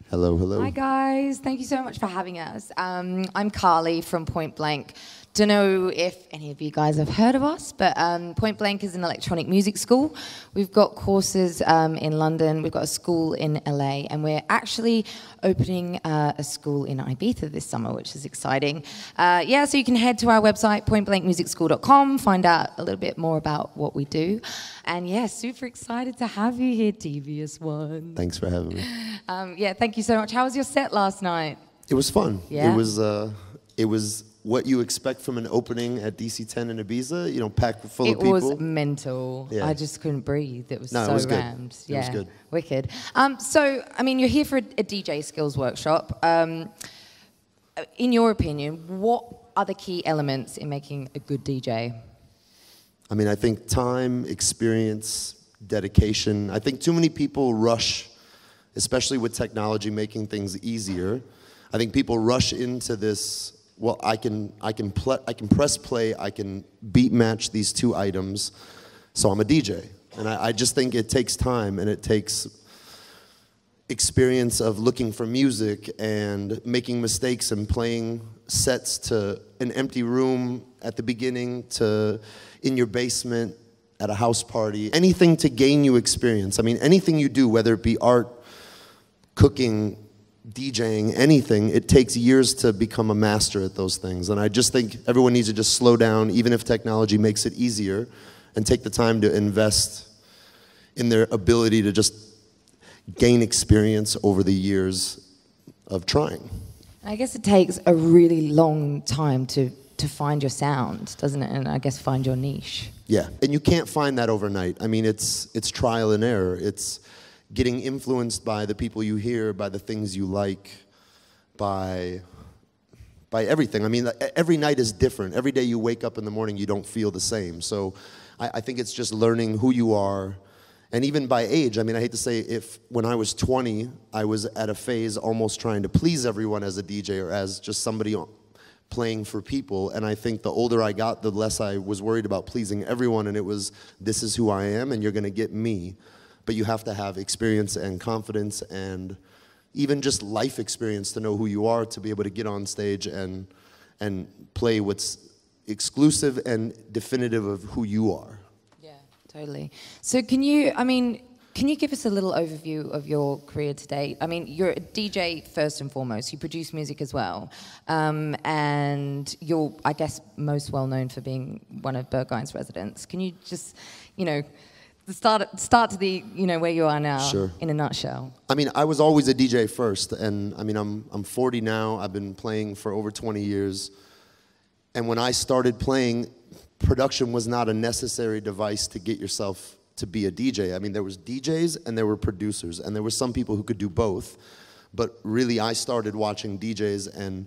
Hello, hello. Hi guys, thank you so much for having us. I'm Carly from Point Blank. Don't know if any of you guys have heard of us, but Point Blank is an electronic music school. We've got courses in London, we've got a school in LA, and we're actually opening a school in Ibiza this summer, which is exciting. Yeah, so you can head to our website, pointblankmusicschool.com, find out a little bit more about what we do. And yeah, super excited to have you here, DVS1. Thanks for having me. Yeah, thank you so much. How was your set last night? It was fun. Yeah. It was what you expect from an opening at DC-10 in Ibiza, you know, packed full of people. It was mental. Yeah. I just couldn't breathe. It was no, so it was rammed. Good. Yeah, it was good. Wicked. So, I mean, you're here for a DJ skills workshop. In your opinion, what are the key elements in making a good DJ? I mean, I think time, experience, dedication. I think too many people rush, especially with technology making things easier. I think people rush into this. Well, I can press play. I can beat match these two items, so I'm a DJ. And I just think it takes time and it takes experience of looking for music and making mistakes and playing sets to an empty room at the beginning to in your basement at a house party. Anything to gain you experience. I mean, anything you do, whether it be art, cooking, DJing, anything, it takes years to become a master at those things. And I just think everyone needs to just slow down, even if technology makes it easier, and take the time to invest in their ability to just gain experience over the years of trying. I guess it takes a really long time to find your sound, doesn't it? And I guess find your niche. Yeah, and you can't find that overnight. I mean, it's trial and error. It's getting influenced by the people you hear, by the things you like, by everything. I mean, every night is different. Every day you wake up in the morning, you don't feel the same. So I think it's just learning who you are. And even by age, I mean, I hate to say, when I was 20, I was at a phase almost trying to please everyone as a DJ or as just somebody playing for people. And I think the older I got, the less I was worried about pleasing everyone. And it was, this is who I am, and you're going to get me. But you have to have experience and confidence and even just life experience to know who you are, to be able to get on stage and play what's exclusive and definitive of who you are. Yeah, totally. So can you give us a little overview of your career to date? I mean, you're a DJ first and foremost. You produce music as well. And you're, I guess, most well known for being one of Berghain's residents. Can you just, start to the, where you are now, sure, in a nutshell? I mean, I was always a DJ first, and I mean, I'm 40 now. I've been playing for over 20 years. And when I started playing, production was not a necessary device to get yourself to be a DJ. I mean, there was DJs and there were producers, and there were some people who could do both. But really, I started watching DJs and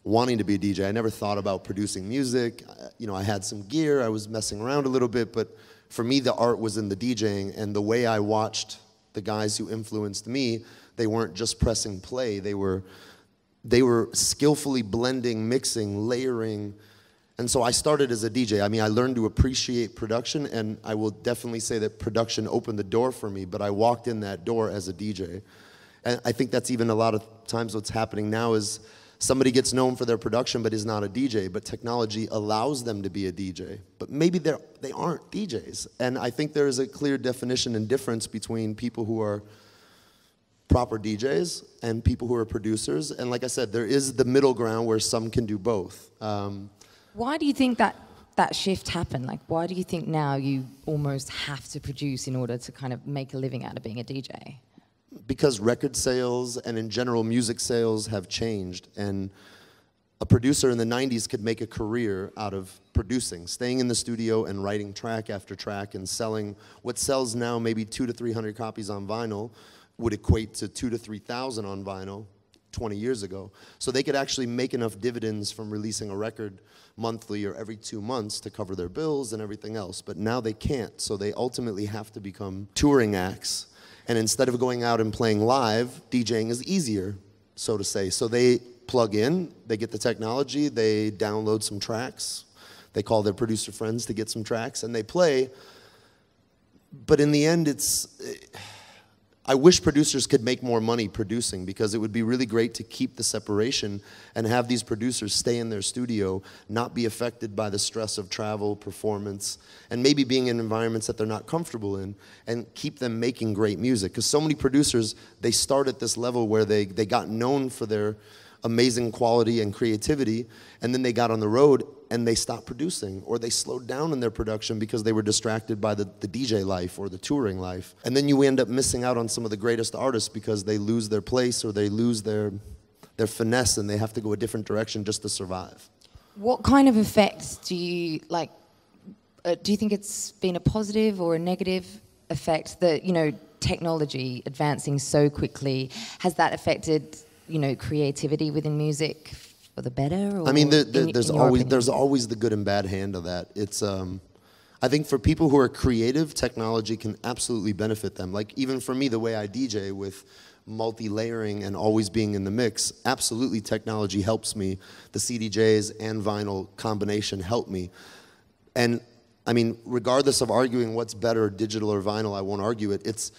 wanting to be a DJ. I never thought about producing music. I had some gear. I was messing around a little bit, but for me, the art was in the DJing, and the way I watched the guys who influenced me, they weren't just pressing play. They were skillfully blending, mixing, layering. And so I started as a DJ. I mean, I learned to appreciate production, and I will definitely say that production opened the door for me, but I walked in that door as a DJ. And I think that's even a lot of times what's happening now is somebody gets known for their production but is not a DJ, but technology allows them to be a DJ. But maybe they aren't DJs. And I think there is a clear definition and difference between people who are proper DJs and people who are producers. And like I said, there is the middle ground where some can do both. Why do you think that shift happened? Like, why do you think now you almost have to produce in order to kind of make a living out of being a DJ? Because record sales and in general music sales have changed, and a producer in the 90s could make a career out of producing, staying in the studio and writing track after track and selling what sells now maybe 200 to 300 copies on vinyl would equate to 2,000 to 3,000 on vinyl 20 years ago. So they could actually make enough dividends from releasing a record monthly or every 2 months to cover their bills and everything else. But now they can't, so they ultimately have to become touring acts. And instead of going out and playing live, DJing is easier, so to say. So they plug in, they get the technology, they download some tracks, they call their producer friends to get some tracks, and they play. But in the end, I wish producers could make more money producing, because it would be really great to keep the separation and have these producers stay in their studio, not be affected by the stress of travel, performance, and maybe being in environments that they're not comfortable in, and keep them making great music. Because so many producers, they start at this level where they got known for their amazing quality and creativity, and then they got on the road and they stopped producing, or they slowed down in their production because they were distracted by the DJ life or the touring life. And then you end up missing out on some of the greatest artists because they lose their place, or they lose their finesse, and they have to go a different direction just to survive. What kind of effects do you like? Do you think it's been a positive or a negative effect that, you know, technology advancing so quickly, has that affected, you know, creativity within music for the better? Or I mean, there's always the good and bad hand of that. It's I think for people who are creative, technology can absolutely benefit them. Like, even for me, the way I DJ with multi-layering and always being in the mix, absolutely technology helps me. The CDJs and vinyl combination help me. And I mean, regardless of arguing what's better, digital or vinyl, I won't argue it. It's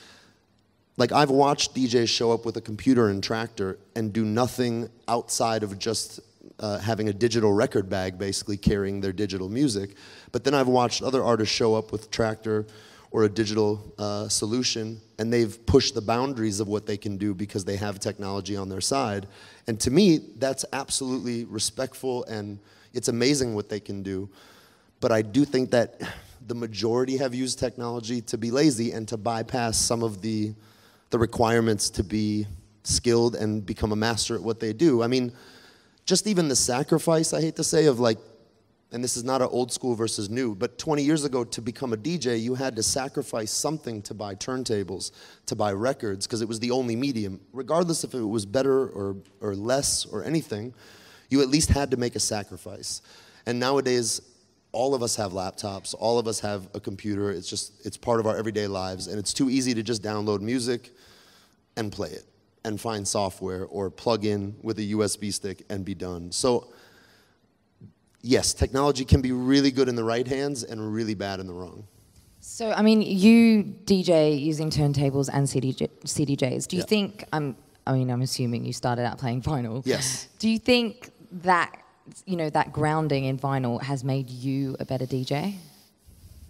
like, I've watched DJs show up with a computer and Tractor and do nothing outside of just having a digital record bag, basically carrying their digital music. But then I've watched other artists show up with Tractor or a digital solution, and they've pushed the boundaries of what they can do because they have technology on their side. And to me, that's absolutely respectful, and it's amazing what they can do. But I do think that the majority have used technology to be lazy and to bypass some of the requirements to be skilled and become a master at what they do. I mean, just even the sacrifice, I hate to say, of like, and this is not an old school versus new, but 20 years ago, to become a DJ, you had to sacrifice something to buy turntables, to buy records, because it was the only medium. Regardless if it was better or less or anything, you at least had to make a sacrifice. And nowadays, all of us have laptops, all of us have a computer. It's part of our everyday lives, and it's too easy to just download music and play it and find software or plug in with a USB stick and be done. So yes, technology can be really good in the right hands and really bad in the wrong. So, I mean, you DJ using turntables and CDJs. Do you think, I'm assuming you started out playing vinyl. Yes. Do you think that, you know, that grounding in vinyl has made you a better DJ?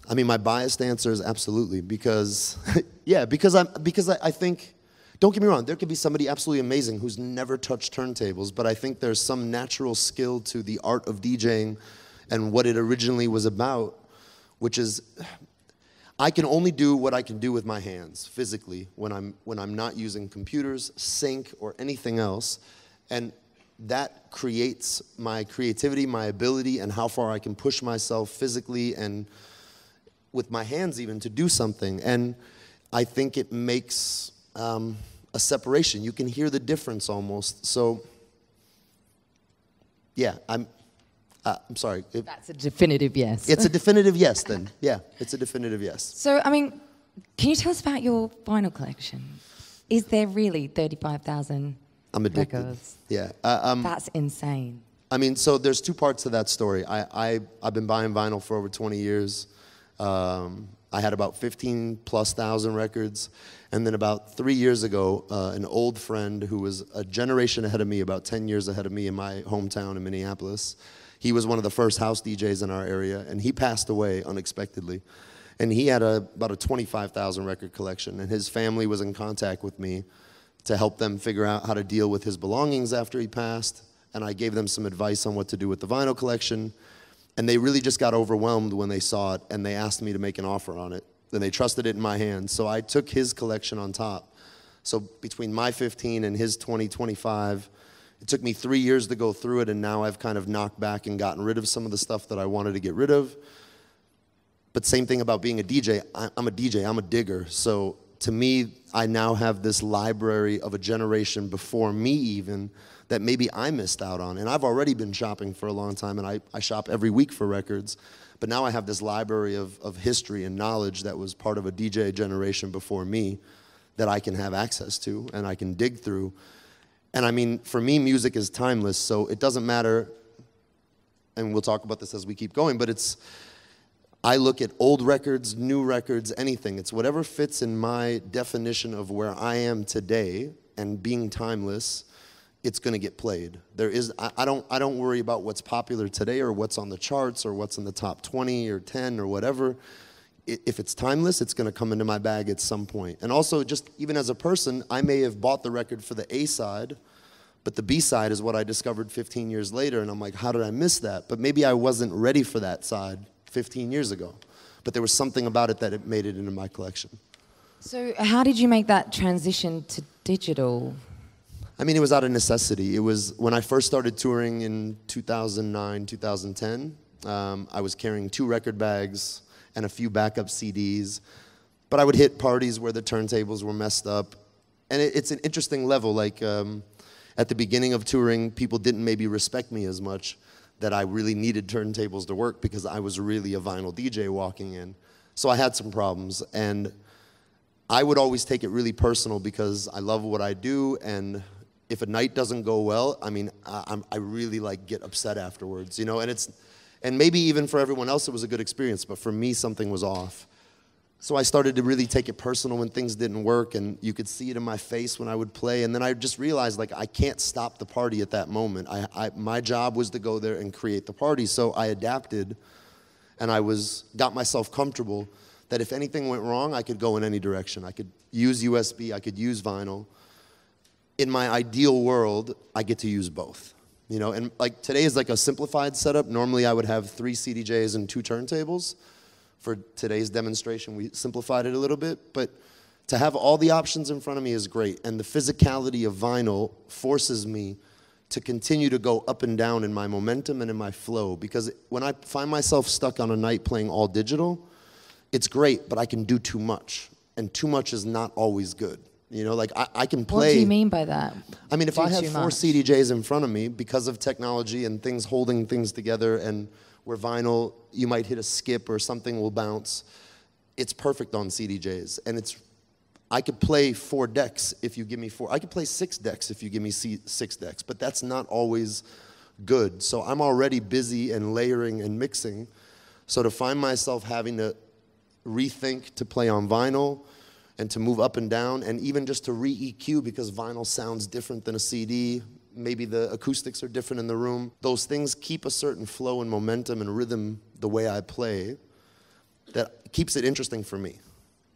I mean, my biased answer is absolutely, because, yeah, because I think, don't get me wrong, there could be somebody absolutely amazing who's never touched turntables, but I think there's some natural skill to the art of DJing and what it originally was about, which is, I can only do what I can do with my hands physically when I'm not using computers, sync, or anything else, and that creates my creativity, my ability, and how far I can push myself physically and with my hands even to do something. And I think it makes a separation. You can hear the difference almost. So, yeah, I'm sorry. That's a definitive yes. It's a definitive yes then. Yeah, it's a definitive yes. So, I mean, can you tell us about your vinyl collection? Is there really 35,000 I'm addicted. records? Yeah. That's insane. I mean, so there's two parts to that story. I've been buying vinyl for over 20 years. I had about 15,000+ records. And then about 3 years ago, an old friend who was a generation ahead of me, about 10 years ahead of me in my hometown in Minneapolis, he was one of the first house DJs in our area, and he passed away unexpectedly. And he had about a 25,000 record collection, and his family was in contact with me to help them figure out how to deal with his belongings after he passed. And I gave them some advice on what to do with the vinyl collection. And they really just got overwhelmed when they saw it, and they asked me to make an offer on it. And they trusted it in my hands. So I took his collection on top. So between my 15 and his 25, it took me 3 years to go through it, and now I've kind of knocked back and gotten rid of some of the stuff that I wanted to get rid of. But same thing about being a DJ. I'm a DJ, I'm a digger. So to me, I now have this library of a generation before me even that maybe I missed out on. And I've already been shopping for a long time, and I shop every week for records. But now I have this library of history and knowledge that was part of a DJ generation before me that I can have access to and I can dig through. And I mean, for me, music is timeless, so it doesn't matter, and we'll talk about this as we keep going, but I look at old records, new records, anything. It's whatever fits in my definition of where I am today and being timeless, it's gonna get played. I don't worry about what's popular today or what's on the charts or what's in the top 20 or 10 or whatever. If it's timeless, it's gonna come into my bag at some point. And also, just even as a person, I may have bought the record for the A side, but the B side is what I discovered 15 years later, and I'm like, how did I miss that? But maybe I wasn't ready for that side 15 years ago. But there was something about it that it made it into my collection. So how did you make that transition to digital? I mean, it was out of necessity. It was when I first started touring in 2009, 2010, I was carrying 2 record bags and a few backup CDs. But I would hit parties where the turntables were messed up. And it's an interesting level. Like, at the beginning of touring, people didn't maybe respect me as much, that I really needed turntables to work because I was really a vinyl DJ walking in. So I had some problems. And I would always take it really personal because I love what I do, and if a night doesn't go well, I mean, I really like get upset afterwards, you know, and maybe even for everyone else it was a good experience, but for me something was off. So I started to really take it personal when things didn't work, and you could see it in my face when I would play, and then I just realized, like, I can't stop the party at that moment. My job was to go there and create the party, so I adapted, and got myself comfortable that if anything went wrong, I could go in any direction. I could use USB, I could use vinyl. In my ideal world, I get to use both. You know, and like today is like a simplified setup. Normally I would have 3 CDJs and 2 turntables. For today's demonstration, we simplified it a little bit, but to have all the options in front of me is great. And the physicality of vinyl forces me to continue to go up and down in my momentum and in my flow, because when I find myself stuck on a night playing all digital, it's great, but I can do too much, and too much is not always good. You know, like I can play. What do you mean by that? I mean, if I have 4 CDJs in front of me, because of technology and things holding things together, and where vinyl, you might hit a skip or something will bounce, it's perfect on CDJs. And I could play 4 decks if you give me 4. I could play 6 decks if you give me 6 decks, but that's not always good. So I'm already busy and layering and mixing. So to find myself having to rethink to play on vinyl, and to move up and down, and even just to re-EQ because vinyl sounds different than a CD. Maybe the acoustics are different in the room. Those things keep a certain flow and momentum and rhythm the way I play that keeps it interesting for me.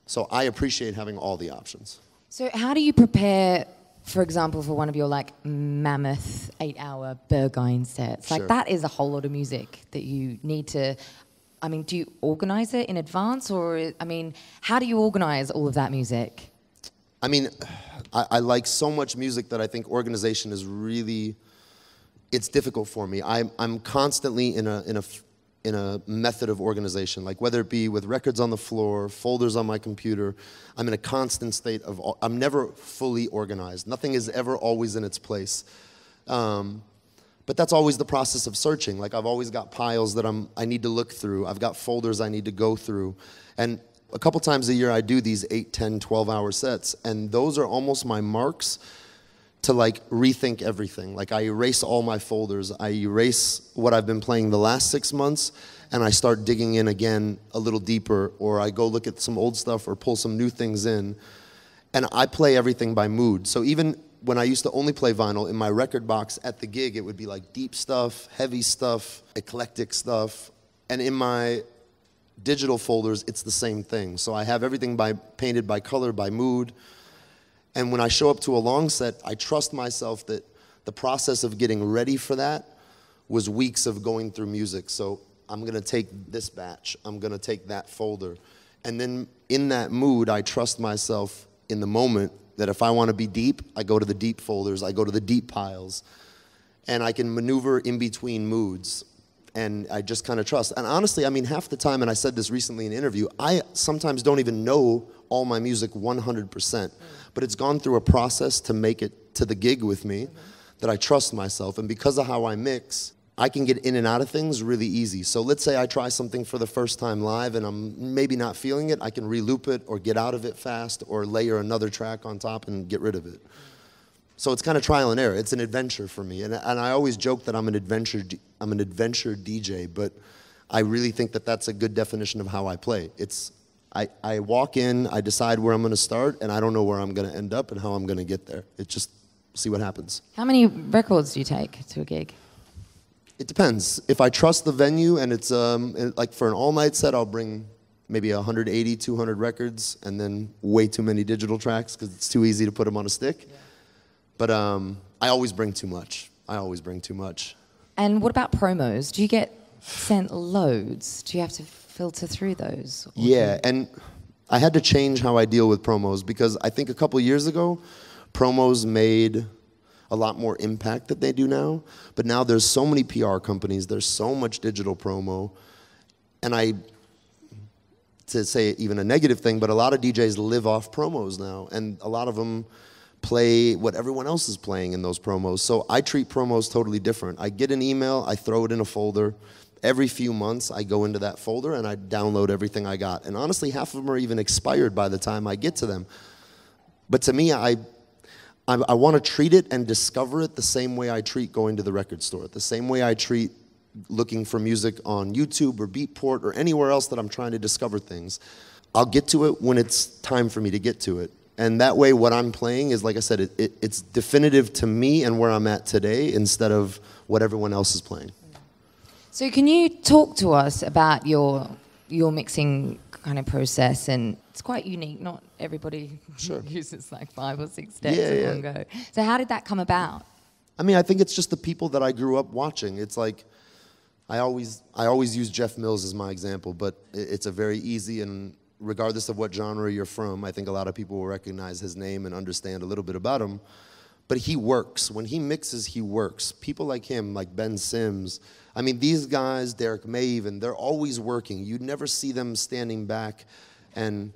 So I appreciate having all the options. So how do you prepare, for example, for one of your like mammoth 8-hour Berghain sets? Like that is a whole lot of music that you need to... I mean, do you organize it in advance, or, I mean, how do you organize all of that music? I mean, I like so much music that I think organization is really, it's difficult for me. I'm constantly in a method of organization, like whether it be with records on the floor, folders on my computer. I'm in a constant state of, I'm never fully organized. Nothing is ever always in its place. But that's always the process of searching. Like I've always got piles that I need to look through. I've got folders I need to go through. And a couple times a year I do these 8, 10, 12-hour sets. And those are almost my marks to like rethink everything. Like I erase all my folders. I erase what I've been playing the last 6 months, and I start digging in again a little deeper, or I go look at some old stuff or pull some new things in. And I play everything by mood. So even when I used to only play vinyl, in my record box at the gig, it would be like deep stuff, heavy stuff, eclectic stuff. And in my digital folders, it's the same thing. So I have everything painted by color, by mood. And when I show up to a long set, I trust myself that the process of getting ready for that was weeks of going through music. So I'm gonna take this batch, I'm gonna take that folder. And then in that mood, I trust myself in the moment that if I want to be deep, I go to the deep folders, I go to the deep piles, and I can maneuver in between moods, and I just kind of trust. And honestly, I mean, half the time, and I said this recently in an interview, I sometimes don't even know all my music 100%, but it's gone through a process to make it to the gig with me that I trust myself, and because of how I mix, I can get in and out of things really easy. So let's say I try something for the first time live and I'm maybe not feeling it. I can re-loop it or get out of it fast or layer another track on top and get rid of it. So it's kind of trial and error. It's an adventure for me. And I always joke that I'm an adventure DJ, but I really think that that's a good definition of how I play. I walk in, I decide where I'm going to start, and I don't know where I'm going to end up and how I'm going to get there. It just see what happens. How many records do you take to a gig? It depends. If I trust the venue and it's like for an all-night set, I'll bring maybe 180, 200 records and then way too many digital tracks because it's too easy to put them on a stick. Yeah. But I always bring too much. And what about promos? Do you get sent loads? Do you have to filter through those? Yeah, and I had to change how I deal with promos because I think a couple years ago, promos made a lot more impact than they do now. But now there's so many PR companies, there's so much digital promo, and to say even a negative thing, but a lot of DJs live off promos now, and a lot of them play what everyone else is playing in those promos. So I treat promos totally different. I get an email, I throw it in a folder. Every few months, I go into that folder and I download everything I got. And honestly, half of them are even expired by the time I get to them. But to me, I want to treat it and discover it the same way I treat going to the record store, the same way I treat looking for music on YouTube or Beatport or anywhere else that I'm trying to discover things. I'll get to it when it's time for me to get to it. And that way what I'm playing is, like I said, it's definitive to me and where I'm at today instead of what everyone else is playing. So can you talk to us about your mixing kind of process? And it's quite unique. Not everybody uses like 5 or 6 decks in one go. So how did that come about? I mean, I think it's just the people that I grew up watching. It's like I always use Jeff Mills as my example, but it's a very easy, and regardless of what genre you're from, I think a lot of people will recognize his name and understand a little bit about him. But he works. When he mixes, he works. People like him, like Ben Sims, I mean, these guys, Derek May even, they're always working. You'd never see them standing back and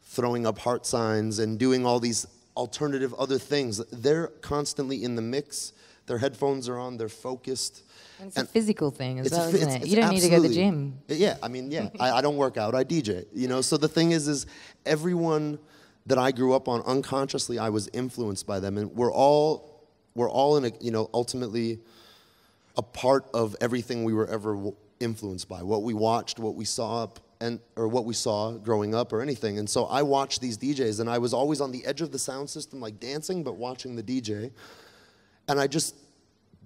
throwing up heart signs and doing all these alternative other things. They're constantly in the mix. Their headphones are on. They're focused. And it's a physical thing as well, isn't it? You don't need to go to the gym. Yeah, I mean, yeah. I don't work out. I DJ. You know, so the thing is everyone that I grew up on, unconsciously, I was influenced by them, and we're all in a, you know, ultimately a part of everything we were ever influenced by, what we watched, what we saw, or what we saw growing up, or anything. And so I watched these DJs, and I was always on the edge of the sound system, like dancing, but watching the DJ, and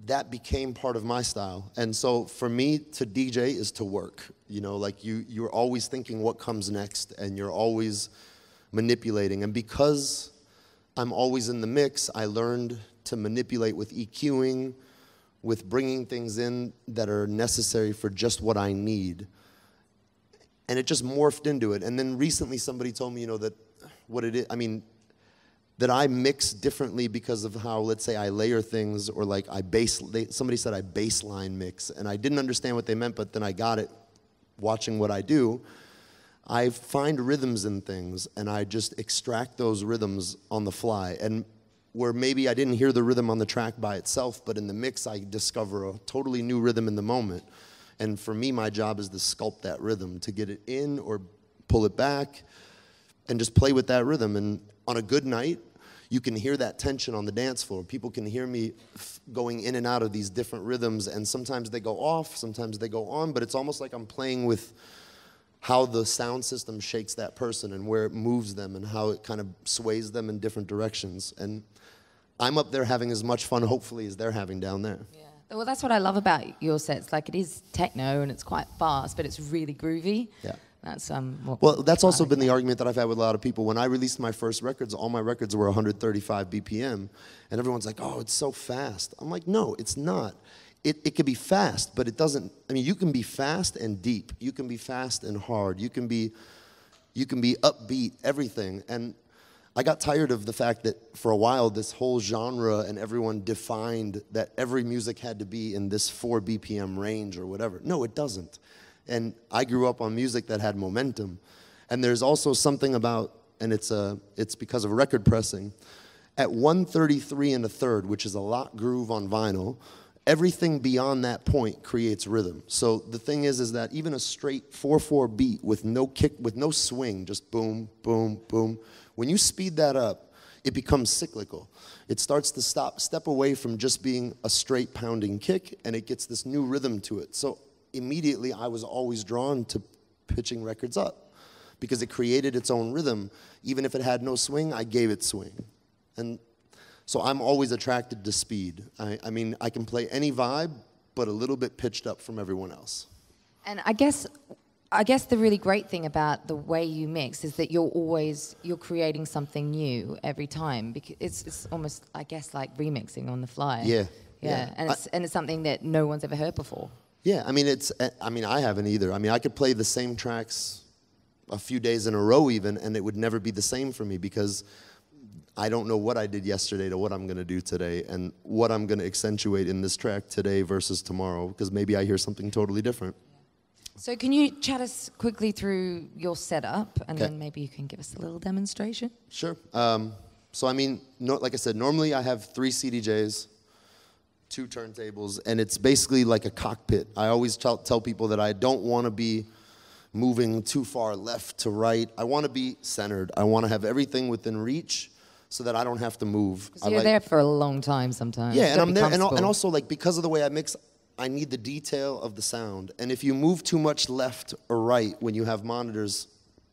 that became part of my style. And so for me, to DJ is to work. You know, like you're always thinking what comes next, and you're always manipulating. And because I'm always in the mix, I learned to manipulate with EQing, with bringing things in that are necessary for just what I need. And it just morphed into it. And then recently somebody told me, you know, that what it is, I mean, that I mix differently because of how, let's say, I layer things, or like somebody said I baseline mix, and I didn't understand what they meant, but then I got it watching what I do. I find rhythms in things, and I just extract those rhythms on the fly. And where maybe I didn't hear the rhythm on the track by itself, but in the mix I discover a totally new rhythm in the moment. And for me, my job is to sculpt that rhythm, to get it in or pull it back, and just play with that rhythm. And on a good night, you can hear that tension on the dance floor. People can hear me going in and out of these different rhythms, and sometimes they go off, sometimes they go on, but it's almost like I'm playing with how the sound system shakes that person and where it moves them and how it kind of sways them in different directions. And I'm up there having as much fun, hopefully, as they're having down there. Yeah. Well, that's what I love about your sets. Like, it is techno and it's quite fast, but it's really groovy. Yeah. That's well, that's also been the argument that I've had with a lot of people. When I released my first records, all my records were 135 BPM, and everyone's like, "Oh, it's so fast." I'm like, "No, it's not. It can be fast, but it doesn't. I mean, you can be fast and deep. You can be fast and hard. You can be upbeat, everything." And I got tired of the fact that for a while this whole genre and everyone defined that every music had to be in this 4 BPM range or whatever. No, it doesn't. And I grew up on music that had momentum. And there's also something about, and it's because of record pressing, at 133 1/3, which is a lot groove on vinyl, everything beyond that point creates rhythm. So the thing is that even a straight 4/4 beat with no kick, with no swing, just boom, boom, boom, when you speed that up, it becomes cyclical. It starts to step away from just being a straight pounding kick, and it gets this new rhythm to it. So immediately I was always drawn to pitching records up because it created its own rhythm. Even if it had no swing, I gave it swing. And so I'm always attracted to speed. I mean, I can play any vibe, but a little bit pitched up from everyone else. And I guess the really great thing about the way you mix is that you're creating something new every time, because it's almost, I guess, like remixing on the fly. Yeah. And it's something that no one's ever heard before. Yeah, I mean, I haven't either. I mean, I could play the same tracks a few days in a row even, and it would never be the same for me because I don't know what I did yesterday to what I'm going to do today and what I'm going to accentuate in this track today versus tomorrow, because maybe I hear something totally different. So can you chat us quickly through your setup, and then maybe you can give us a little demonstration? Sure. So I mean, like I said, normally I have 3 CDJs, 2 turntables, and it's basically like a cockpit. I always tell people that I don't want to be moving too far left to right. I want to be centered. I want to have everything within reach so that I don't have to move. So you're there for a long time sometimes. Yeah, and I'm there, and also like because of the way I mix, I need the detail of the sound. And if you move too much left or right when you have monitors,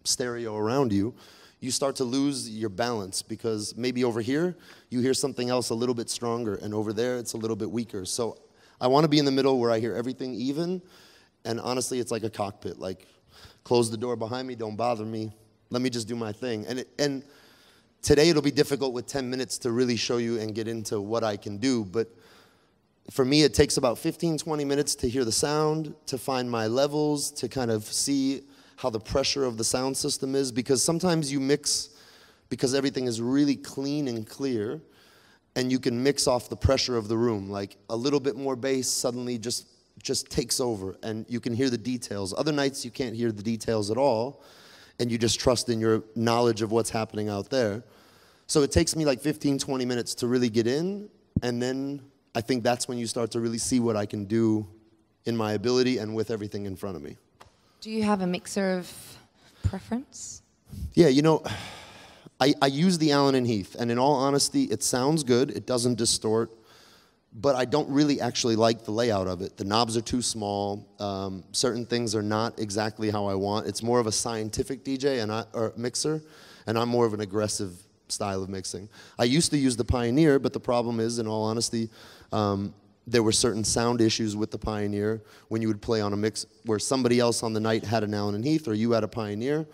stereo around you, you start to lose your balance because maybe over here you hear something else a little bit stronger, and over there it's a little bit weaker. So I want to be in the middle where I hear everything even, and honestly, it's like a cockpit. Like, close the door behind me, don't bother me. Let me just do my thing. And today it'll be difficult with 10 minutes to really show you and get into what I can do, but for me it takes about 15, 20 minutes to hear the sound, to find my levels, to kind of see how the pressure of the sound system is, because sometimes you mix because everything is really clean and clear, and you can mix off the pressure of the room. Like a little bit more bass suddenly just takes over, and you can hear the details. Other nights you can't hear the details at all, and you just trust in your knowledge of what's happening out there. So it takes me like 15, 20 minutes to really get in, and then I think that's when you start to really see what I can do in my ability and with everything in front of me. Do you have a mixer of preference? Yeah, you know, I use the Allen & Heath, and in all honesty, it sounds good, it doesn't distort, but I don't really actually like the layout of it. The knobs are too small, certain things are not exactly how I want. It's more of a scientific DJ or mixer, and I'm more of an aggressive style of mixing. I used to use the Pioneer, but the problem is, in all honesty, there were certain sound issues with the Pioneer when you would play on a mix where somebody else on the night had an Allen & Heath or you had a Pioneer.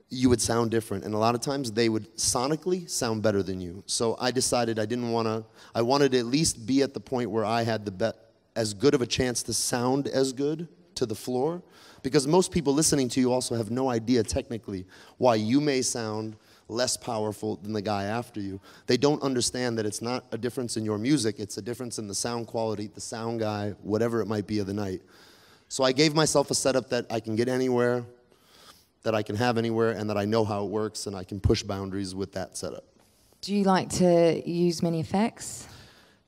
You would sound different, and a lot of times they would sonically sound better than you. So I decided I wanted to at least be at the point where I had as good of a chance to sound as good to the floor, because most people listening to you also have no idea technically why you may sound less powerful than the guy after you. They don't understand that it's not a difference in your music, it's a difference in the sound quality, the sound guy, whatever it might be of the night. So I gave myself a setup that I can get anywhere, that I can have anywhere, and that I know how it works, and I can push boundaries with that setup. Do you like to use many effects?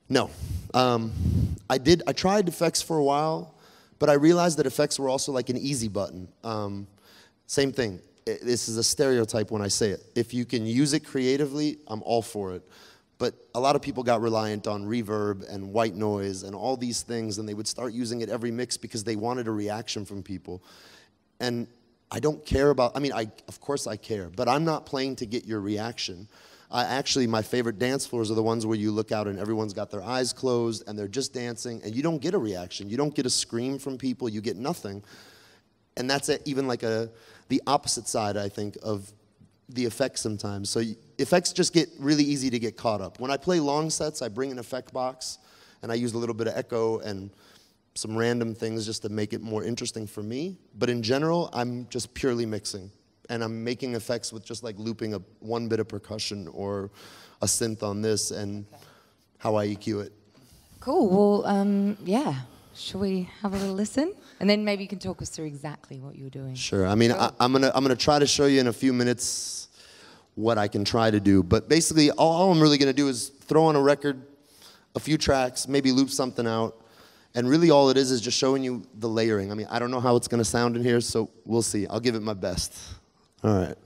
No. I tried effects for a while, but I realized that effects were also like an easy button. Same thing. This is a stereotype when I say it. If you can use it creatively, I'm all for it. But a lot of people got reliant on reverb and white noise and all these things, and they would start using it every mix because they wanted a reaction from people. And I don't care about, of course I care, but I'm not playing to get your reaction. Actually, my favorite dance floors are the ones where you look out and everyone's got their eyes closed and they're just dancing, and you don't get a reaction. You don't get a scream from people. You get nothing. And that's even like the opposite side, I think, of the effects sometimes. So effects just get really easy to get caught up. When I play long sets, I bring an effect box, and I use a little bit of echo and some random things just to make it more interesting for me. But in general, I'm just purely mixing. And I'm making effects with just like looping one bit of percussion or a synth on this and how I EQ it. Cool. Well, yeah. Shall we have a little listen? And then maybe you can talk us through exactly what you're doing. Sure. I'm gonna try to show you in a few minutes what I can try to do. But basically, all I'm really gonna do is throw on a record. a few tracks, maybe loop something out. And really all it is just showing you the layering. I mean, I don't know how it's going to sound in here, so we'll see. I'll give it my best. All right.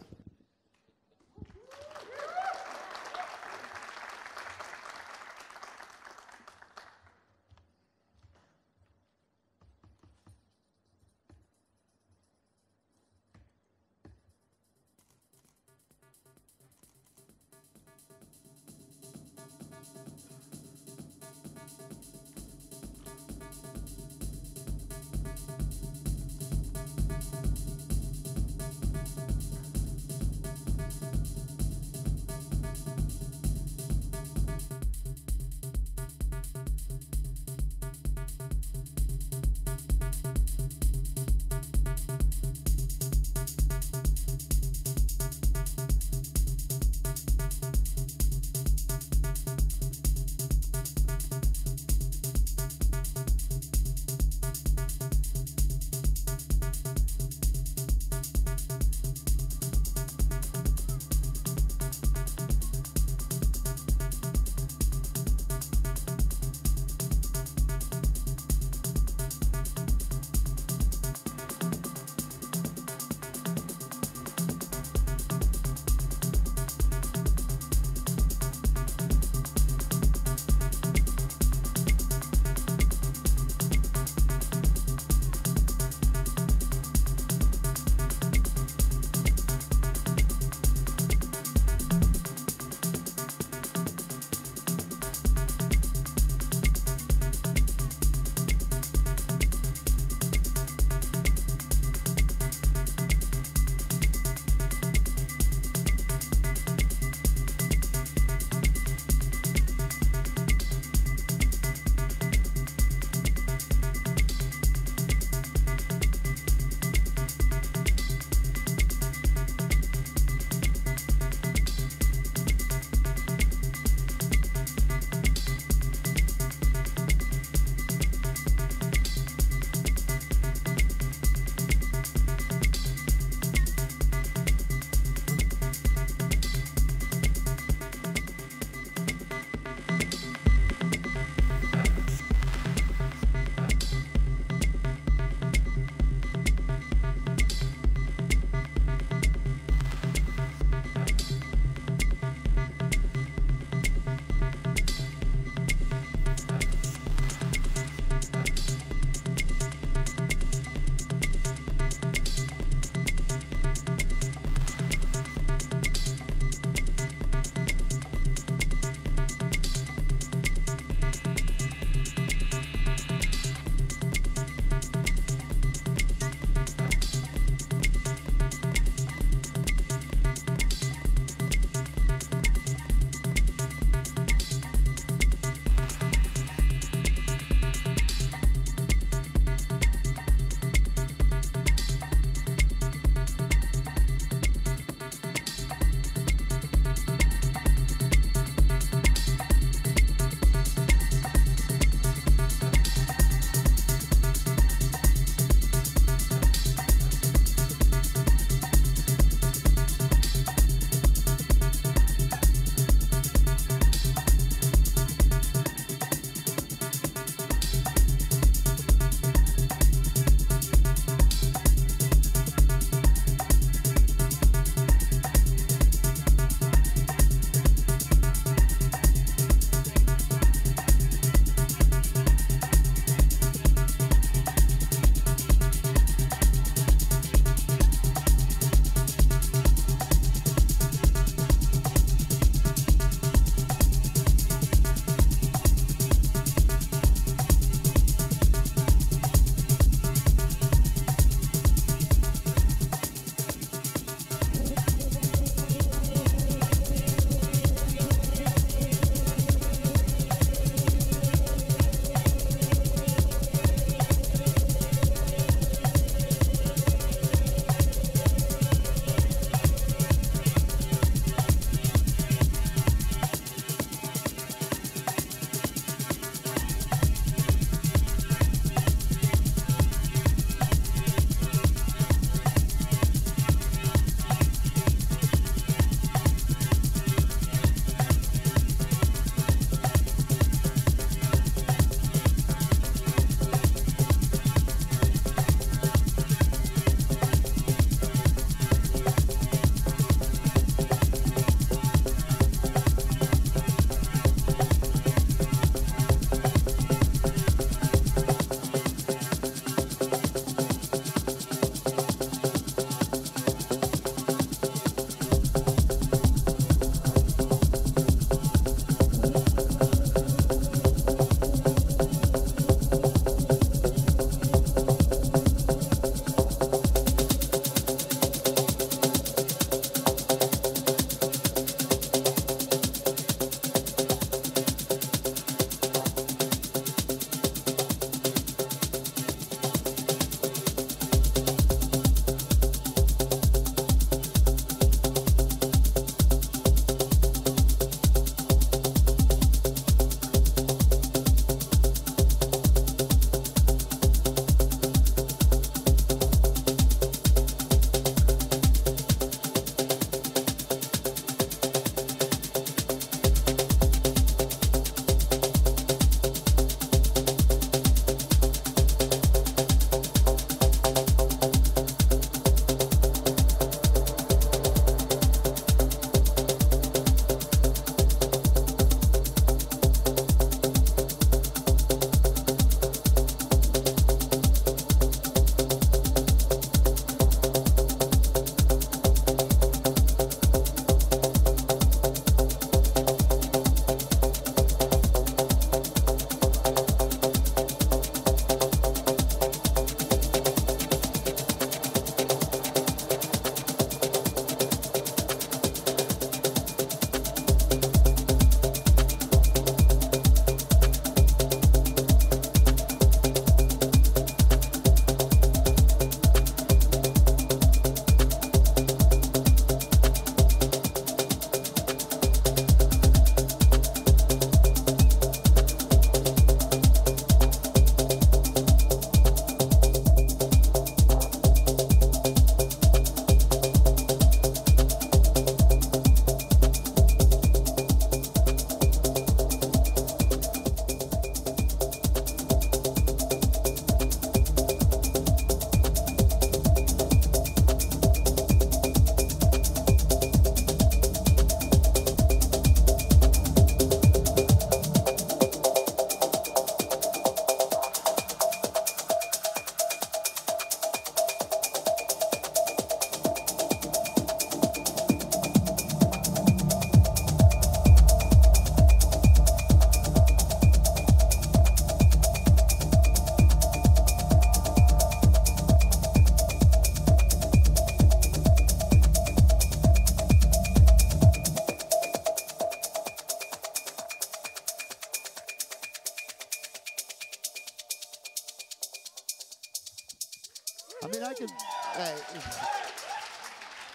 I mean, I could, hey,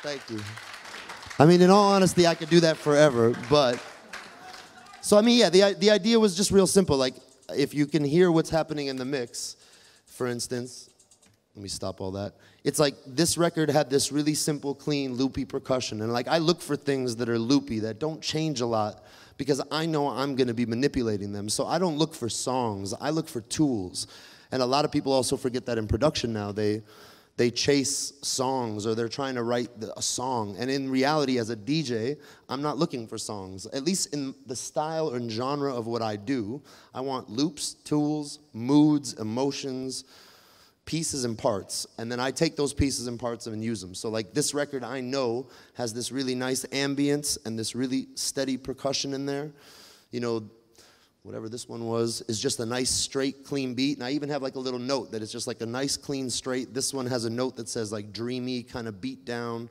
thank you. I mean, in all honesty, I could do that forever, but, so I mean, yeah, the idea was just real simple. Like, if you can hear what's happening in the mix, for instance, let me stop all that. It's like this record had this really simple, clean, loopy percussion. And like I look for things that are loopy, that don't change a lot, because I know I'm going to be manipulating them. So I don't look for songs. I look for tools. And a lot of people also forget that in production now. They chase songs, or they're trying to write a song. And in reality, as a DJ, I'm not looking for songs. At least in the style and genre of what I do, I want loops, tools, moods, emotions, pieces and parts. And then I take those pieces and parts and use them. So like this record, I know, has this really nice ambience and this really steady percussion in there. You know, whatever this one was, is just a nice, straight, clean beat. And I even have like a little note that it's just like a nice, clean, straight. This one has a note that says like dreamy, kind of beat down.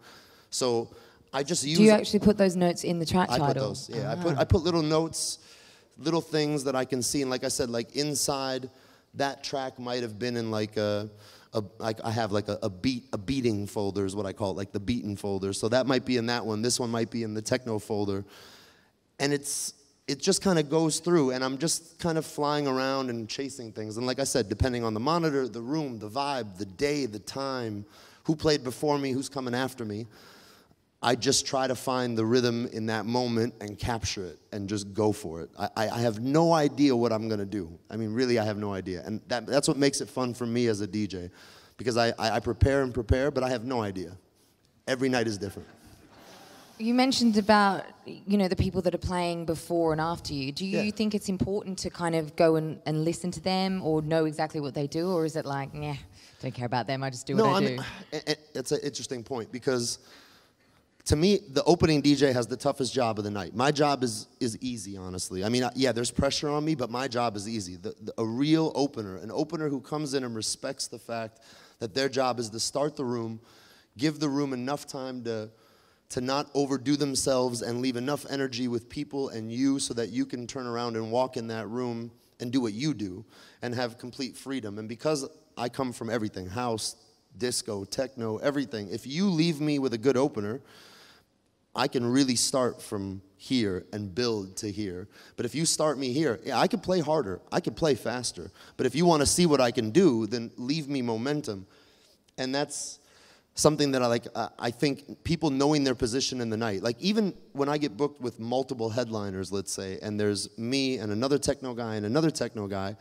So I just use... Do you actually put those notes in the track title? I put those, yeah. I put little notes, little things that I can see. And like I said, like inside, that track might have been in like like I have like a beating folder is what I call it, like the beaten folder. So that might be in that one. This one might be in the techno folder. And it just kind of goes through, and I'm just kind of flying around and chasing things. And like I said, depending on the monitor, the room, the vibe, the day, the time, who played before me, who's coming after me, I just try to find the rhythm in that moment and capture it and just go for it. I have no idea what I'm going to do. I mean, really, I have no idea. And that's what makes it fun for me as a DJ, because I prepare and prepare, but I have no idea. Every night is different. You mentioned about, you know, the people that are playing before and after you. Do you think it's important to kind of go and listen to them or know exactly what they do? Or is it like, nah, don't care about them, I just do what I do? It's an interesting point, because to me, the opening DJ has the toughest job of the night. My job is easy, honestly. I mean, yeah, there's pressure on me, but my job is easy. A real opener, an opener who comes in and respects the fact that their job is to start the room, give the room enough time to not overdo themselves and leave enough energy with people and you so that you can turn around and walk in that room and do what you do and have complete freedom. And because I come from everything, house, disco, techno, everything, if you leave me with a good opener, I can really start from here and build to here. But if you start me here, yeah, I could play harder, I could play faster. But if you want to see what I can do, then leave me momentum. And that's something that I think people knowing their position in the night. Like even when I get booked with multiple headliners, let's say, and there's me and another techno guy and another techno guy,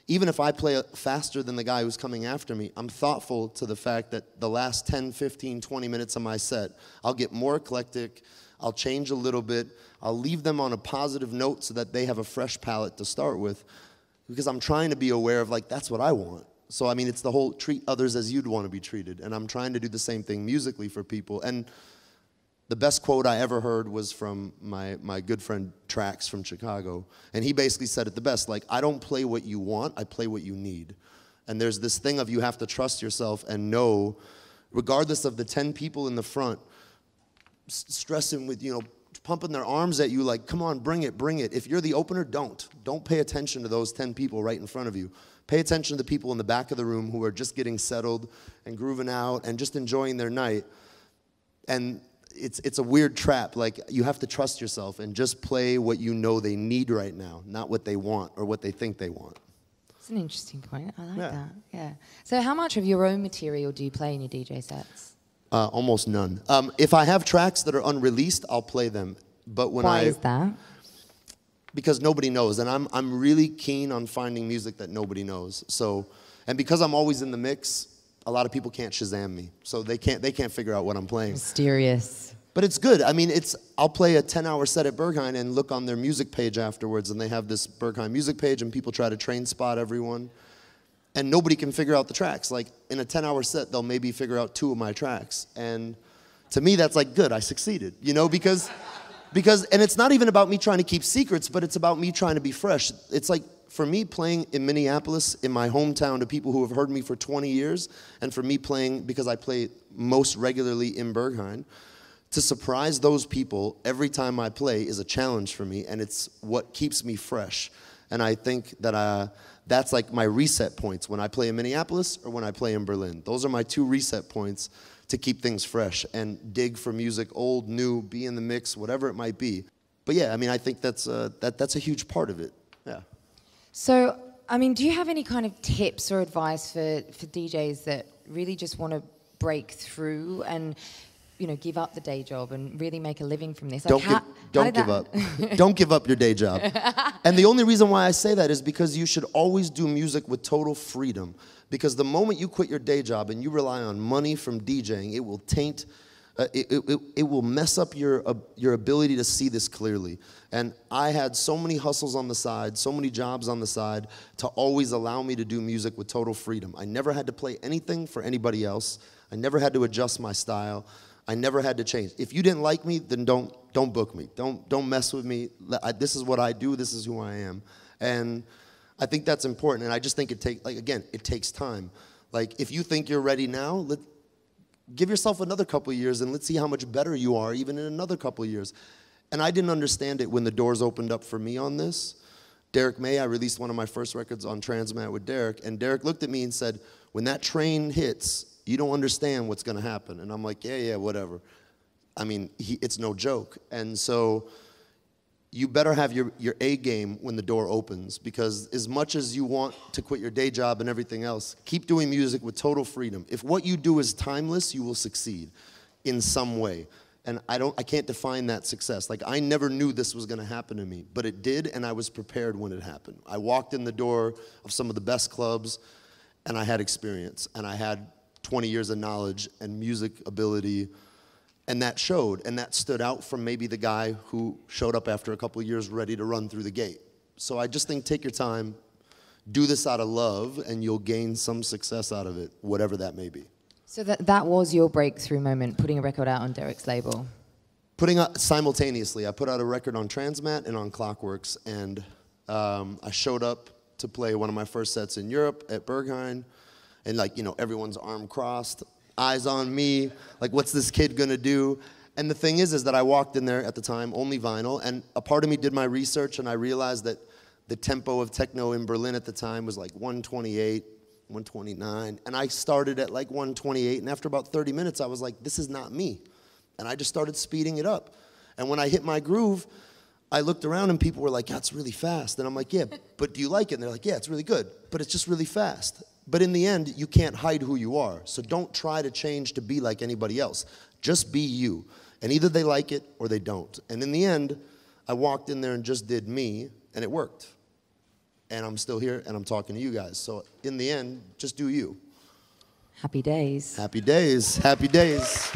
even if I play faster than the guy who's coming after me, I'm thoughtful to the fact that the last 10, 15, 20 minutes of my set, I'll get more eclectic, I'll change a little bit, I'll leave them on a positive note so that they have a fresh palette to start with, because I'm trying to be aware of like, that's what I want. So, I mean, it's the whole treat others as you'd want to be treated. And I'm trying to do the same thing musically for people. And the best quote I ever heard was from my good friend Trax from Chicago. And he basically said it the best, like, I don't play what you want, I play what you need. And there's this thing of you have to trust yourself and know, regardless of the 10 people in the front, stressing with, you know, pumping their arms at you like, come on, bring it, bring it. If you're the opener, don't pay attention to those 10 people right in front of you. Pay attention to the people in the back of the room who are just getting settled and grooving out and just enjoying their night. And it's a weird trap. Like, you have to trust yourself and just play what you know they need right now, not what they want or what they think they want. It's an interesting point. I like that. Yeah. So how much of your own material do you play in your DJ sets? Almost none. If I have tracks that are unreleased, I'll play them. But when Why is that? Because nobody knows, and I'm really keen on finding music that nobody knows. So, and because I'm always in the mix, a lot of people can't Shazam me, so they can't figure out what I'm playing. Mysterious. But it's good. I mean, I'll play a 10-hour set at Berghain and look on their music page afterwards, and they have this Berghain music page, and people try to train spot everyone, and nobody can figure out the tracks. Like in a 10-hour set, they'll maybe figure out 2 of my tracks, and to me, that's like good. I succeeded, you know, because, and it's not even about me trying to keep secrets, but it's about me trying to be fresh. It's like, for me playing in Minneapolis, in my hometown, to people who have heard me for 20 years, and for me playing, because I play most regularly in Berghain, to surprise those people every time I play is a challenge for me, and it's what keeps me fresh. And I think that that's like my reset points when I play in Minneapolis or when I play in Berlin. Those are my 2 reset points to keep things fresh and dig for music, old, new, be in the mix, whatever it might be. But yeah, I mean, I think that's a huge part of it. Yeah. So, I mean, do you have any kind of tips or advice for DJs that really just want to break through and, you know, give up the day job and really make a living from this? Like, don't give up. Don't give up your day job. And the only reason why I say that is because you should always do music with total freedom. Because the moment you quit your day job and you rely on money from DJing, it will taint, it will mess up your ability to see this clearly. And I had so many hustles on the side, so many jobs on the side to always allow me to do music with total freedom. I never had to play anything for anybody else. I never had to adjust my style. I never had to change. If you didn't like me, then don't book me. Don't mess with me. This is what I do. This is who I am. And I think that's important. And I just think it takes time. Like, if you think you're ready now, give yourself another couple of years and let's see how much better you are even in another couple of years. And I didn't understand it when the doors opened up for me on this. Derek May, I released one of my first records on Transmat with Derek, and Derek looked at me and said, when that train hits, you don't understand what's going to happen. And I'm like, yeah, whatever. I mean, it's no joke. And so you better have your A game when the door opens, because as much as you want to quit your day job and everything else, keep doing music with total freedom. If what you do is timeless, you will succeed in some way. And I can't define that success. Like, I never knew this was going to happen to me, but it did, and I was prepared when it happened. I walked in the door of some of the best clubs, and I had experience, and I had 20 years of knowledge and music ability, and that showed, and that stood out from maybe the guy who showed up after a couple of years ready to run through the gate. So I just think, take your time, do this out of love, and you'll gain some success out of it, whatever that may be. So that was your breakthrough moment, putting a record out on Derek's label? Putting out simultaneously. I put out a record on Transmat and on Clockworks, and I showed up to play one of my first sets in Europe at Berghain, and like, you know, everyone's arm crossed, eyes on me, like, what's this kid gonna do? And the thing is that I walked in there at the time, only vinyl, and a part of me did my research, and I realized that the tempo of techno in Berlin at the time was like 128, 129, and I started at like 128, and after about 30 minutes, I was like, this is not me. And I just started speeding it up. And when I hit my groove, I looked around and people were like, yeah, it's really fast. And I'm like, yeah, but do you like it? And they're like, yeah, it's really good, but it's just really fast. But in the end, you can't hide who you are. So don't try to change to be like anybody else. Just be you. And either they like it or they don't. And in the end, I walked in there and just did me, and it worked. And I'm still here, and I'm talking to you guys. So in the end, just do you. Happy days. Happy days. Happy days.